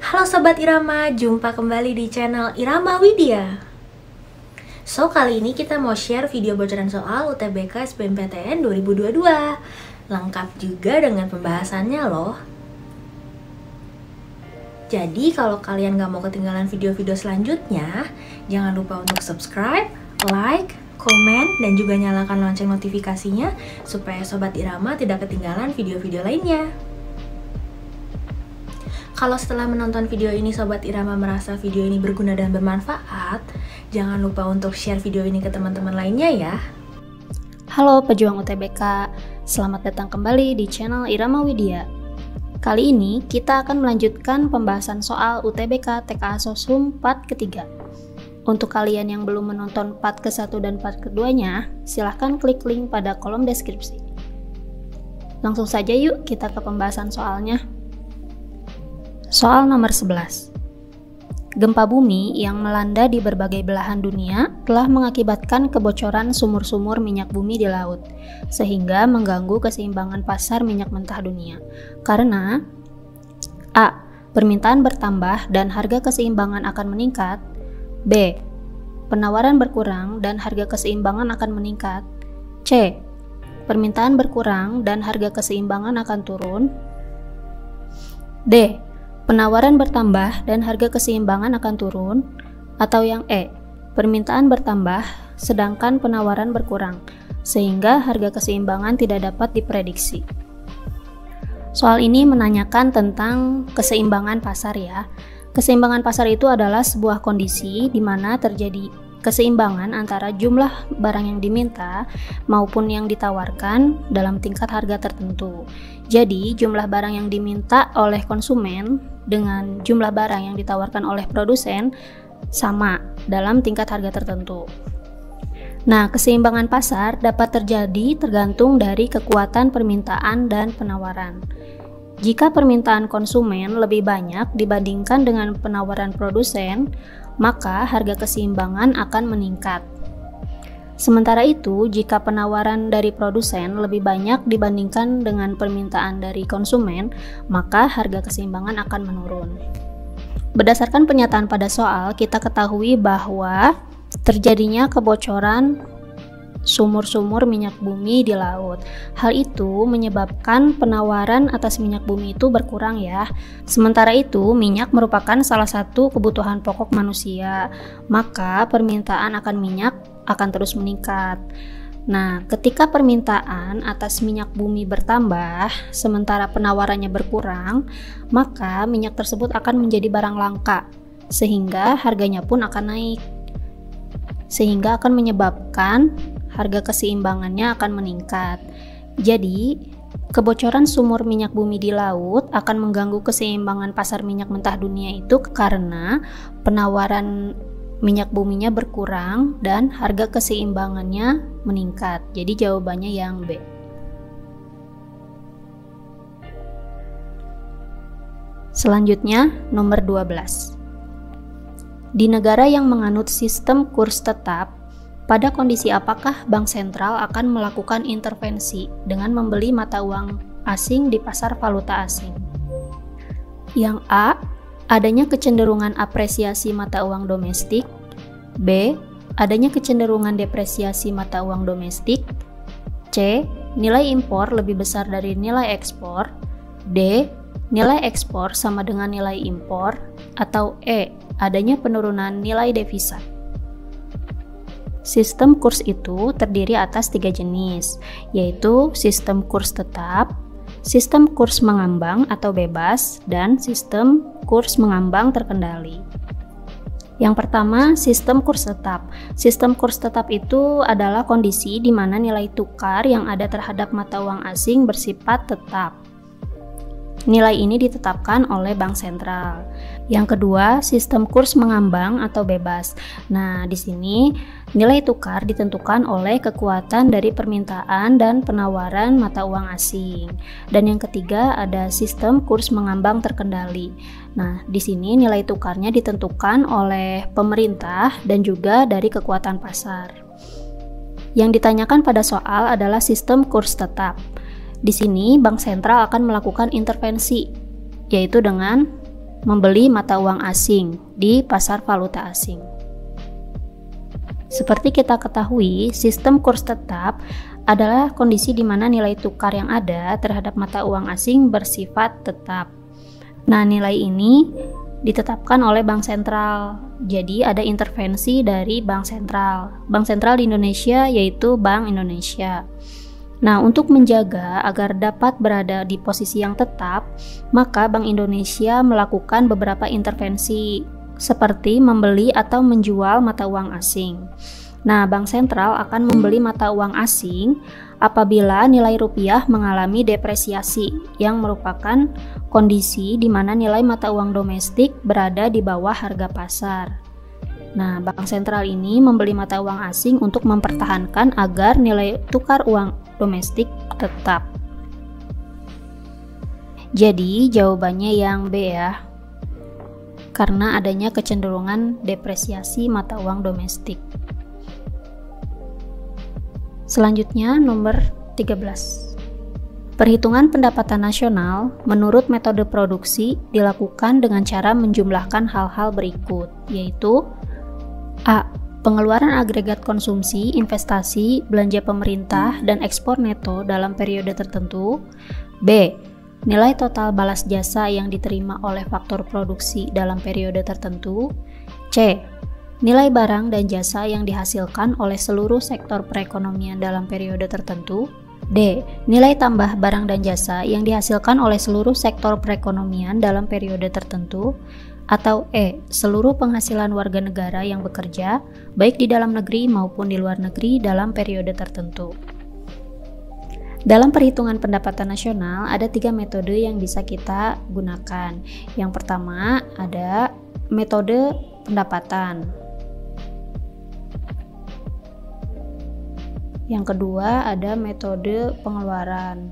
Halo Sobat Irama, jumpa kembali di channel Irama Widya. Kali ini kita mau share video bocoran soal UTBK SBMPTN 2022. Lengkap juga dengan pembahasannya loh. Jadi kalau kalian gak mau ketinggalan video-video selanjutnya, jangan lupa untuk subscribe, like, komen, dan juga nyalakan lonceng notifikasinya supaya Sobat Irama tidak ketinggalan video-video lainnya. Kalau setelah menonton video ini Sobat Irama merasa video ini berguna dan bermanfaat, jangan lupa untuk share video ini ke teman-teman lainnya ya. Halo pejuang UTBK, selamat datang kembali di channel Irama Widya. Kali ini kita akan melanjutkan pembahasan soal UTBK TKA Sosum part ketiga. Untuk kalian yang belum menonton part ke-1 dan part keduanya, silahkan klik link pada kolom deskripsi. Langsung saja yuk kita ke pembahasan soalnya. Soal nomor 11. Gempa bumi yang melanda di berbagai belahan dunia telah mengakibatkan kebocoran sumur-sumur minyak bumi di laut, sehingga mengganggu keseimbangan pasar minyak mentah dunia. Karena A. Permintaan bertambah dan harga keseimbangan akan meningkat. B. Penawaran berkurang dan harga keseimbangan akan meningkat. C. Permintaan berkurang dan harga keseimbangan akan turun. D. Penawaran bertambah dan harga keseimbangan akan turun. Atau yang E. Permintaan bertambah sedangkan penawaran berkurang, sehingga harga keseimbangan tidak dapat diprediksi. Soal ini menanyakan tentang keseimbangan pasar ya. Keseimbangan pasar itu adalah sebuah kondisi di mana terjadi keseimbangan antara jumlah barang yang diminta maupun yang ditawarkan dalam tingkat harga tertentu. Jadi, jumlah barang yang diminta oleh konsumen dengan jumlah barang yang ditawarkan oleh produsen sama dalam tingkat harga tertentu. Nah, keseimbangan pasar dapat terjadi tergantung dari kekuatan permintaan dan penawaran. Jika permintaan konsumen lebih banyak dibandingkan dengan penawaran produsen, maka harga keseimbangan akan meningkat. Sementara itu, jika penawaran dari produsen lebih banyak dibandingkan dengan permintaan dari konsumen, maka harga keseimbangan akan menurun. Berdasarkan pernyataan pada soal, kita ketahui bahwa terjadinya kebocoran sumur-sumur minyak bumi di laut. Hal itu menyebabkan penawaran atas minyak bumi itu berkurang ya. Sementara itu, minyak merupakan salah satu kebutuhan pokok manusia, maka permintaan akan minyak akan terus meningkat. Nah, ketika permintaan atas minyak bumi bertambah, sementara penawarannya berkurang, maka minyak tersebut akan menjadi barang langka, sehingga harganya pun akan naik. Sehingga akan menyebabkan harga keseimbangannya akan meningkat. Jadi, kebocoran sumur minyak bumi di laut akan mengganggu keseimbangan pasar minyak mentah dunia itu karena penawaran minyak buminya berkurang dan harga keseimbangannya meningkat. Jadi jawabannya yang B. Selanjutnya, nomor 12. Di negara yang menganut sistem kurs tetap, pada kondisi apakah bank sentral akan melakukan intervensi dengan membeli mata uang asing di pasar valuta asing? Yang A. Adanya kecenderungan apresiasi mata uang domestik. B. Adanya kecenderungan depresiasi mata uang domestik. C. Nilai impor lebih besar dari nilai ekspor. D. Nilai ekspor sama dengan nilai impor. Atau E. Adanya penurunan nilai devisa. Sistem kurs itu terdiri atas 3 jenis, yaitu sistem kurs tetap, sistem kurs mengambang atau bebas, dan sistem kurs mengambang terkendali. Yang pertama, sistem kurs tetap. Sistem kurs tetap itu adalah kondisi di mana nilai tukar yang ada terhadap mata uang asing bersifat tetap. Nilai ini ditetapkan oleh bank sentral. Yang kedua, sistem kurs mengambang atau bebas. Nah, di sini nilai tukar ditentukan oleh kekuatan dari permintaan dan penawaran mata uang asing. Dan yang ketiga ada sistem kurs mengambang terkendali. Nah, di sini nilai tukarnya ditentukan oleh pemerintah dan juga dari kekuatan pasar. Yang ditanyakan pada soal adalah sistem kurs tetap. Di sini bank sentral akan melakukan intervensi, yaitu dengan membeli mata uang asing di pasar valuta asing. Seperti kita ketahui, sistem kurs tetap adalah kondisi di mana nilai tukar yang ada terhadap mata uang asing bersifat tetap. Nah, nilai ini ditetapkan oleh bank sentral. Jadi ada intervensi dari bank sentral. Bank sentral di Indonesia yaitu Bank Indonesia. Nah, untuk menjaga agar dapat berada di posisi yang tetap, maka Bank Indonesia melakukan beberapa intervensi seperti membeli atau menjual mata uang asing. Nah, bank sentral akan membeli mata uang asing apabila nilai rupiah mengalami depresiasi, yang merupakan kondisi di mana nilai mata uang domestik berada di bawah harga pasar. Nah, bank sentral ini membeli mata uang asing untuk mempertahankan agar nilai tukar uang domestik tetap. Jadi, jawabannya yang B ya. Karena adanya kecenderungan depresiasi mata uang domestik. Selanjutnya nomor 13. Perhitungan pendapatan nasional menurut metode produksi dilakukan dengan cara menjumlahkan hal-hal berikut, yaitu A. Pengeluaran agregat konsumsi, investasi, belanja pemerintah, dan ekspor neto dalam periode tertentu. B. Nilai total balas jasa yang diterima oleh faktor produksi dalam periode tertentu. C. Nilai barang dan jasa yang dihasilkan oleh seluruh sektor perekonomian dalam periode tertentu. D. Nilai tambah barang dan jasa yang dihasilkan oleh seluruh sektor perekonomian dalam periode tertentu. Atau E. Seluruh penghasilan warga negara yang bekerja, baik di dalam negeri maupun di luar negeri dalam periode tertentu. Dalam perhitungan pendapatan nasional, ada 3 metode yang bisa kita gunakan. Yang pertama, ada metode pendapatan. Yang kedua, ada metode pengeluaran.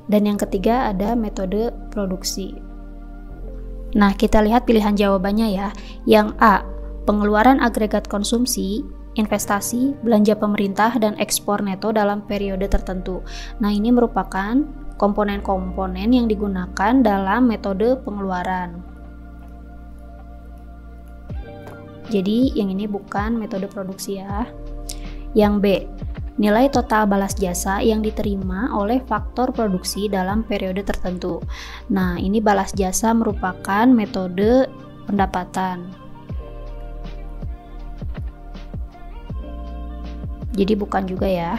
Dan yang ketiga, ada metode produksi. Nah, kita lihat pilihan jawabannya ya. Yang A, pengeluaran agregat konsumsi, investasi, belanja pemerintah, dan ekspor neto dalam periode tertentu. Nah, ini merupakan komponen-komponen yang digunakan dalam metode pengeluaran. Jadi yang ini bukan metode produksi ya. Yang B, nilai total balas jasa yang diterima oleh faktor produksi dalam periode tertentu. Nah, ini balas jasa merupakan metode pendapatan. Jadi bukan juga ya.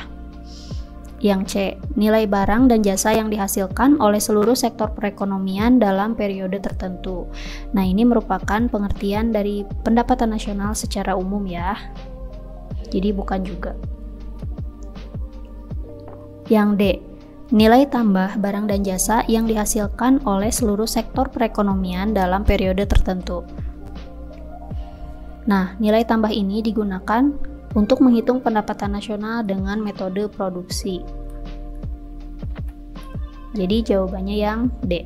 Yang C, nilai barang dan jasa yang dihasilkan oleh seluruh sektor perekonomian dalam periode tertentu. Nah, ini merupakan pengertian dari pendapatan nasional secara umum ya. Jadi bukan juga. Yang D, nilai tambah barang dan jasa yang dihasilkan oleh seluruh sektor perekonomian dalam periode tertentu. Nah, nilai tambah ini digunakan untuk menghitung pendapatan nasional dengan metode produksi. Jadi jawabannya yang D.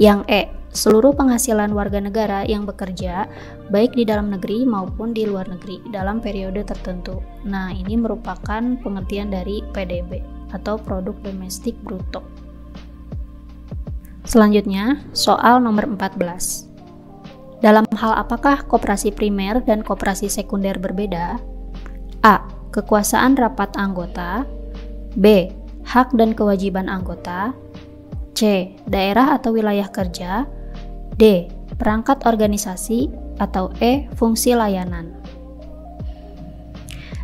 Yang E, seluruh penghasilan warga negara yang bekerja baik di dalam negeri maupun di luar negeri dalam periode tertentu. Nah, ini merupakan pengertian dari PDB atau produk domestik bruto. Selanjutnya, soal nomor 14. Dalam hal apakah koperasi primer dan koperasi sekunder berbeda? A. Kekuasaan rapat anggota. B. Hak dan kewajiban anggota. C. Daerah atau wilayah kerja. D. Perangkat organisasi. Atau E. Fungsi layanan.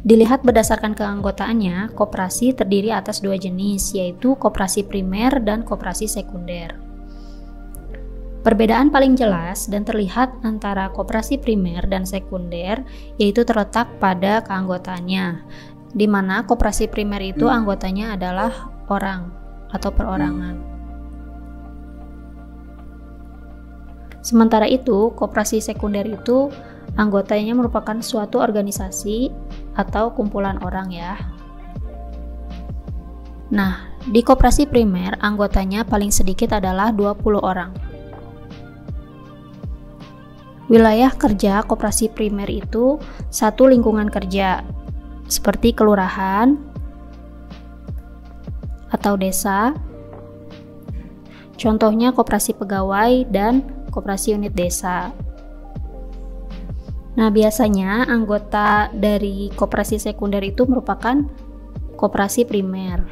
Dilihat berdasarkan keanggotaannya, koperasi terdiri atas 2 jenis, yaitu koperasi primer dan koperasi sekunder. Perbedaan paling jelas dan terlihat antara koperasi primer dan sekunder yaitu terletak pada keanggotaannya, di mana koperasi primer itu anggotanya adalah orang atau perorangan. Sementara itu, koperasi sekunder itu anggotanya merupakan suatu organisasi atau kumpulan orang ya. Nah, di koperasi primer anggotanya paling sedikit adalah 20 orang. Wilayah kerja koperasi primer itu satu lingkungan kerja, seperti kelurahan atau desa. Contohnya koperasi pegawai dan koperasi unit desa. Nah, biasanya anggota dari koperasi sekunder itu merupakan koperasi primer.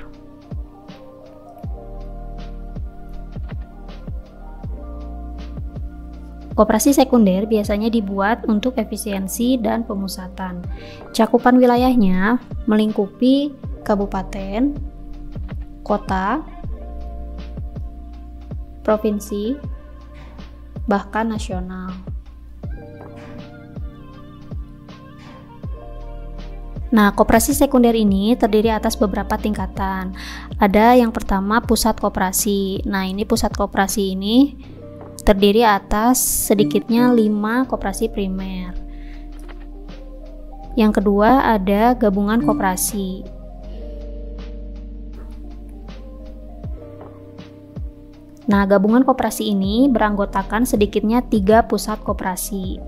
Koperasi sekunder biasanya dibuat untuk efisiensi dan pemusatan. Cakupan wilayahnya melingkupi kabupaten, kota, provinsi, bahkan nasional. Nah, koperasi sekunder ini terdiri atas beberapa tingkatan. Ada yang pertama pusat koperasi. Nah, ini pusat koperasi ini terdiri atas sedikitnya 5 koperasi primer. Yang kedua ada gabungan koperasi. Nah, gabungan koperasi ini beranggotakan sedikitnya 3 pusat koperasi.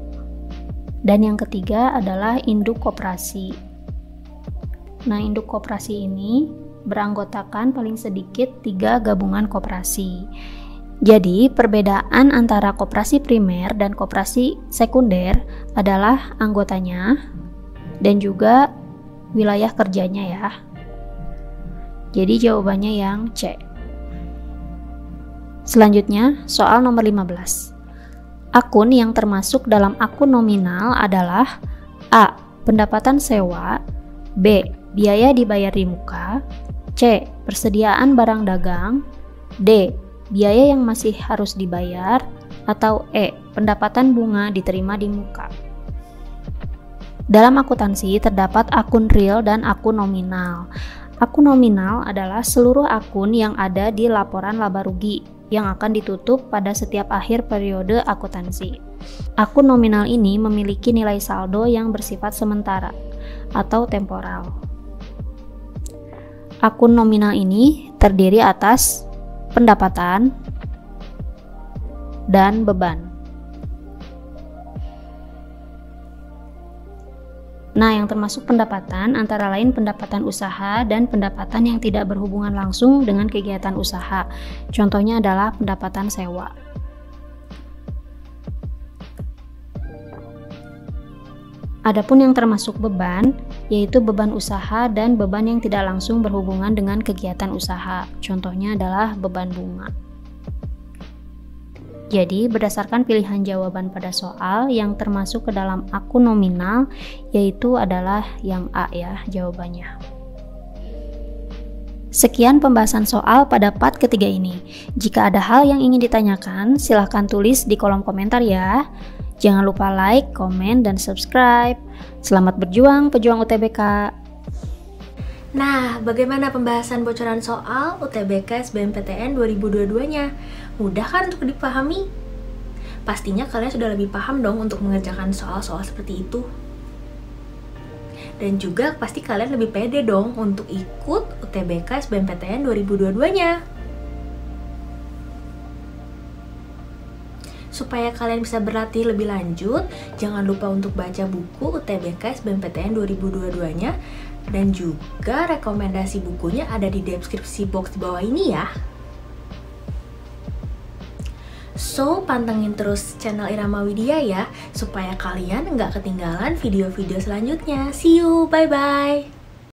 Dan yang ketiga adalah induk koperasi. Nah, induk koperasi ini beranggotakan paling sedikit 3 gabungan koperasi. Jadi, perbedaan antara koperasi primer dan koperasi sekunder adalah anggotanya dan juga wilayah kerjanya ya. Jadi, jawabannya yang C. Selanjutnya, soal nomor 15. Akun yang termasuk dalam akun nominal adalah A. Pendapatan sewa, B. Biaya dibayar di muka, C. Persediaan barang dagang, D. Biaya yang masih harus dibayar, atau E. Pendapatan bunga diterima di muka. Dalam akuntansi terdapat akun real dan akun nominal. Akun nominal adalah seluruh akun yang ada di laporan laba rugi yang akan ditutup pada setiap akhir periode akuntansi. Akun nominal ini memiliki nilai saldo yang bersifat sementara atau temporal. Akun nominal ini terdiri atas pendapatan dan beban. Nah, yang termasuk pendapatan antara lain pendapatan usaha dan pendapatan yang tidak berhubungan langsung dengan kegiatan usaha. Contohnya adalah pendapatan sewa. Adapun yang termasuk beban, yaitu beban usaha dan beban yang tidak langsung berhubungan dengan kegiatan usaha. Contohnya adalah beban bunga. Jadi, berdasarkan pilihan jawaban pada soal yang termasuk ke dalam akun nominal, yaitu adalah yang A ya jawabannya. Sekian pembahasan soal pada part ketiga ini. Jika ada hal yang ingin ditanyakan, silahkan tulis di kolom komentar ya. Jangan lupa like, komen, dan subscribe. Selamat berjuang, pejuang UTBK. Nah, bagaimana pembahasan bocoran soal UTBK SBMPTN 2022-nya? Mudah kan untuk dipahami? Pastinya kalian sudah lebih paham dong untuk mengerjakan soal-soal seperti itu. Dan juga pasti kalian lebih pede dong untuk ikut UTBK SBMPTN 2022-nya. Supaya kalian bisa berlatih lebih lanjut, jangan lupa untuk baca buku UTBK SBMPTN 2022-nya, dan juga rekomendasi bukunya ada di deskripsi box di bawah ini ya. So, pantengin terus channel Irama Widya ya, supaya kalian nggak ketinggalan video-video selanjutnya. See you, bye-bye!